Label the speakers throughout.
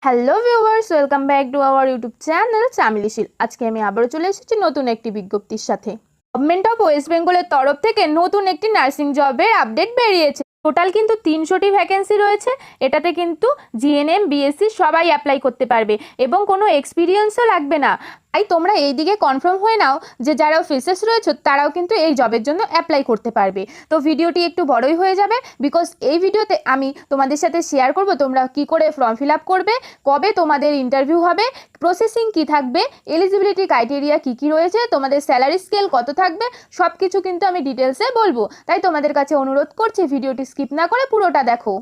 Speaker 1: Hello viewers, welcome back to our YouTube channel চামিলিশিল। আজকে আমি আবারও চলে এসেছি নতুন একটি বিজ্ঞপ্তির সাথে। গভর্নমেন্ট অফ ওয়েস্ট বেঙ্গলের তরফ থেকে নতুন একটি নার্সিং জবের আপডেট বেরিয়েছে। টোটাল কিন্তু 300টি ভ্যাকেন্সি রয়েছে। এটাতে কিন্তু জিএনএম বিএসসি সবাই অ্যাপ্লাই করতে পারবে এবং কোনো এক্সপিরিয়েন্সও লাগবে না। তাই তোমরা এই দিকে কনফার্ম হয়ে নাও যে যারা ফ্রেশার্স রয়েছে তারাও কিন্তু এই জবের জন্য অ্যাপ্লাই করতে পারবে। তো ভিডিওটি একটু বড়ই হয়ে যাবে, বিকজ এই ভিডিওতে আমি তোমাদের সাথে শেয়ার করব তোমরা কি করে ফর্ম ফিল আপ করবে, কবে তোমাদের ইন্টারভিউ হবে, প্রসেসিং কি থাকবে, এলিজিবিলিটি ক্রাইটেরিয়া কি কি রয়েছে, তোমাদের স্যালারি স্কেল কত থাকবে, সব কিছু কিন্তু আমি ডিটেলসে বলবো। তাই তোমাদের কাছে অনুরোধ করছি ভিডিওটি স্কিপ না করে পুরোটা দেখো।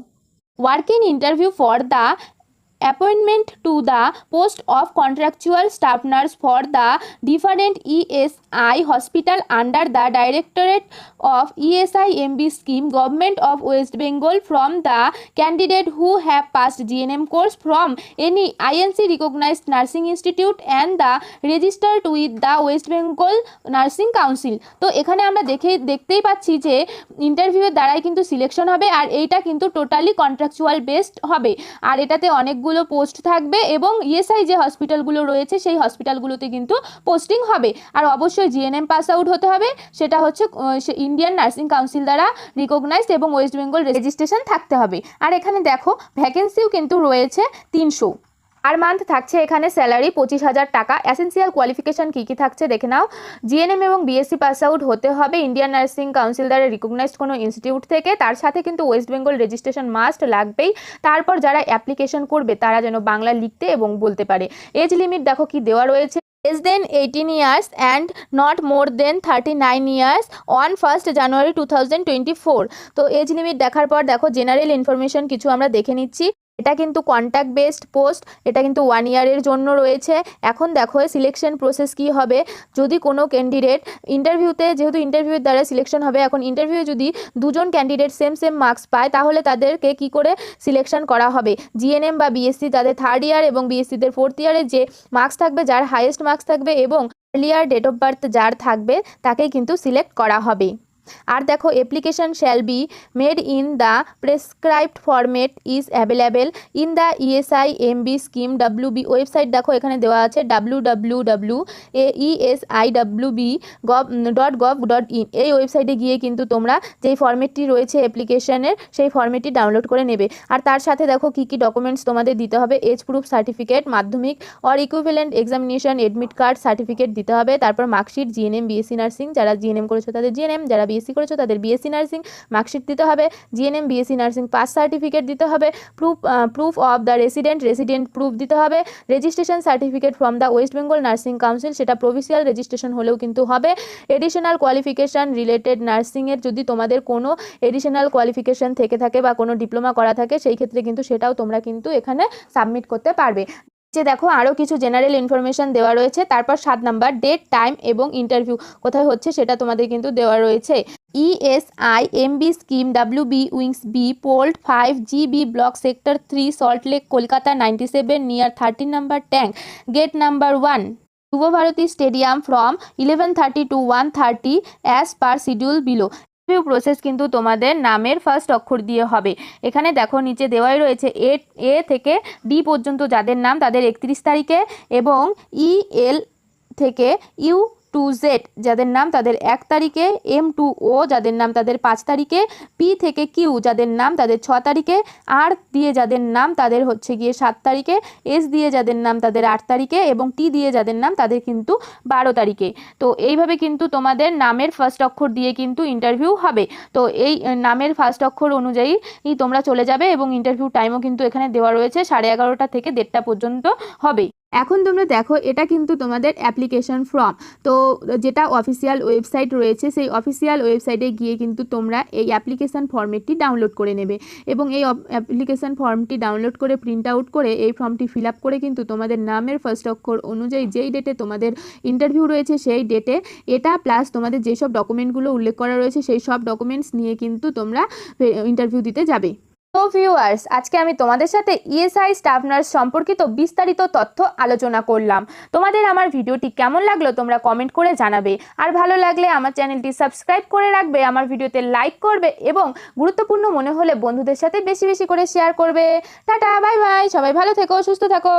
Speaker 1: Working interview for the appointment to the post of contractual staff nurse for the different ESI hospital under the Directorate of ESIMB scheme, Government of West Bengal, from the candidate who have passed GNM course from any INC recognized nursing institute and the registered with the West Bengal Nursing Council। তো এখানে আমরা দেখতেই পাচ্ছি যে ইন্টারভিউয়ের দ্বারাই কিন্তু selection হবে, আর এইটা কিন্তু টোটালি কন্ট্রাকচুয়াল বেসড হবে। আর এটাতে অনেকগুলো পোস্ট থাকবে এবং ইএসআই যে হসপিটালগুলো রয়েছে সেই হসপিটালগুলোতে কিন্তু পোস্টিং হবে। আর অবশ্যই জিএনএম পাস আউট হতে হবে, সেটা হচ্ছে ইন্ডিয়ান নার্সিং কাউন্সিল দ্বারা রিকগনাইজড এবং ওয়েস্ট বেঙ্গল রেজিস্ট্রেশন থাকতে হবে। আর এখানে দেখো ভ্যাকেন্সিও কিন্তু রয়েছে 300। আর মান্থ থাকছে এখানে স্যালারি 25,000 টাকা। এসেন্সিয়াল কোয়ালিফিকেশন কী কী থাকছে দেখে নাও। জিএনএম এবং বিএসসি পাস আউট হতে হবে ইন্ডিয়ান নার্সিং কাউন্সিল দ্বারা রিকগনাইজড কোনো ইনস্টিটিউট থেকে, তার সাথে কিন্তু ওয়েস্ট বেঙ্গল রেজিস্ট্রেশন মাস্ট লাগবেই। তারপর যারা অ্যাপ্লিকেশন করবে তারা যেন বাংলা লিখতে এবং বলতে পারে। এজ লিমিট দেখো কি দেওয়া রয়েছে, less than 18 years and not more than 39 years on 1st January 2024। তো এজ লিমিট দেখার পর দেখো জেনারেল ইনফরমেশন কিছু আমরা দেখে নিচ্ছি। এটা কিন্তু কন্ট্যাক্ট বেসড পোস্ট, এটা কিন্তু 1 ইয়ারের জন্য রয়েছে। এখন দেখো সিলেকশন প্রসেস কি হবে। যদি কোনো ক্যান্ডিডেট ইন্টারভিউতে, যেহেতু ইন্টারভিউর দ্বারা সিলেকশন হবে, এখন ইন্টারভিউ যদি দুজন ক্যান্ডিডেট সেম মার্কস পায় তাহলে তাদেরকে কি করে সিলেকশন করা হবে। জিএনএম বা বিএসসি তাদের 3rd ইয়ার এবং বিএসসিদের 4th ইয়ারে যে মার্কস থাকবে, যার হাইয়েস্ট মার্কস থাকবে এবং আর্লিয়ার ডেট অফ বার্থ যার থাকবে তাকেই কিন্তু সিলেক্ট করা হবে। আর দেখো application shall be made in the prescribed format is available in the ESIMB scheme WB website. দেখো এখানে দেওয়া আছে www.eSIWB.gov.in। এই ওয়েবসাইটে গিয়ে কিন্তু তোমরা যেই ফরম্যাটটি রয়েছে অ্যাপ্লিকেশনের সেই ফরম্যাটটি ডাউনলোড করে নেবে। আর তার সাথে দেখো কী কী ডকুমেন্টস তোমাদের দিতে হবে। এজ প্রুফ সার্টিফিকেট, মাধ্যমিক or equivalent examination admit card certificate দিতে হবে। তারপর মার্কশিট, জিএনএম বিএসসি নার্সিং, যারা জিএনএম করেছো তাদের জিএনএম, যারা বিএসসি করেছো তাদের বিএসসি নার্সিং মার্কশিট দিতে হবে। GNM BSc nursing pass certificate দিতে হবে। Proof of the resident proof দিতে হবে। Registration certificate from the West Bengal nursing council, সেটা প্রভিশিয়াল রেজিস্ট্রেশন হলেও কিন্তু হবে। এডিশনাল কোয়ালিফিকেশান রিলেটেড নার্সিংয়ের যদি তোমাদের কোনো এডিশনাল কোয়ালিফিকেশান থেকে থাকে বা কোনো ডিপ্লোমা করা থাকে সেই ক্ষেত্রে কিন্তু সেটাও তোমরা কিন্তু এখানে সাবমিট করতে পারবে। যে দেখো আরও কিছু জেনারেল ইনফরমেশান দেওয়া রয়েছে। তারপর 7 নাম্বার ডেট, টাইম এবং ইন্টারভিউ কোথায় হচ্ছে সেটা তোমাদের কিন্তু দেওয়া রয়েছে। ESIMB scheme WB wings B পোল্ড 5 GB block sector 3 Salt Lake Kolkata 97 near 13 number tank gate number 1 Yuva Bharati stadium from 11:30 to 1:30 as per schedule below. Process কিন্তু তোমাদের নামের ফার্স্ট অক্ষর দিয়ে হবে। এখানে দেখো নিচে দেওয়াই রয়েছে এ থেকে ডি পর্যন্ত যাদের নাম তাদের 31 তারিখে এবং EL থেকে U to Z যাদের নাম তাদের 1 তারিখে, M to O যাদের নাম তাদের 5 তারিখে, P থেকে Q যাদের নাম তাদের 6 তারিখে, R দিয়ে যাদের নাম তাদের হচ্ছে গিয়ে 7 তারিখে, S দিয়ে যাদের নাম তাদের 8 তারিখে এবং T দিয়ে যাদের নাম তাদের কিন্তু 12 তারিখে। তো এইভাবে কিন্তু তোমাদের নামের ফার্স্ট অক্ষর দিয়ে কিন্তু ইন্টারভিউ হবে। তো এই নামের ফার্স্ট অক্ষর অনুযায়ী তোমরা চলে যাবে এবং ইন্টারভিউ টাইমও কিন্তু এখানে দেওয়া রয়েছে 11:30 থেকে 1:30 পর্যন্ত হবে। এখন তোমরা দেখো এটা কিন্তু তোমাদের অ্যাপ্লিকেশন ফর্ম। তো যেটা অফিসিয়াল ওয়েবসাইট রয়েছে সেই অফিসিয়াল ওয়েবসাইটে গিয়ে কিন্তু তোমরা এই অ্যাপ্লিকেশন ফর্মেটটি ডাউনলোড করে নেবে এবং এই অ্যাপ্লিকেশন ফর্মটি ডাউনলোড করে প্রিন্ট আউট করে এই ফর্মটি ফিল আপ করে কিন্তু তোমাদের নামের ফার্স্ট অক্ষর অনুযায়ী যেই ডেটে তোমাদের ইন্টারভিউ রয়েছে সেই ডেটে এটা প্লাস তোমাদের যেসব ডকুমেন্টগুলো উল্লেখ করা রয়েছে সেই সব ডকুমেন্টস নিয়ে কিন্তু তোমরা ইন্টারভিউ দিতে যাবে। তো তো ভিউয়ার্স, আজকে আমি তোমাদের সাথে ইএসআই স্টাফ নার্স সম্পর্কিত বিস্তারিত তথ্য আলোচনা করলাম। তোমাদের আমার ভিডিওটি কেমন লাগলো তোমরা কমেন্ট করে জানাবে। আর ভালো লাগলে আমার চ্যানেলটি সাবস্ক্রাইব করে রাখবে, আমার ভিডিওতে লাইক করবে এবং গুরুত্বপূর্ণ মনে হলে বন্ধুদের সাথে বেশি বেশি করে শেয়ার করবে। টাটা, বাই বাই, সবাই ভালো থেকো, সুস্থ থাকো।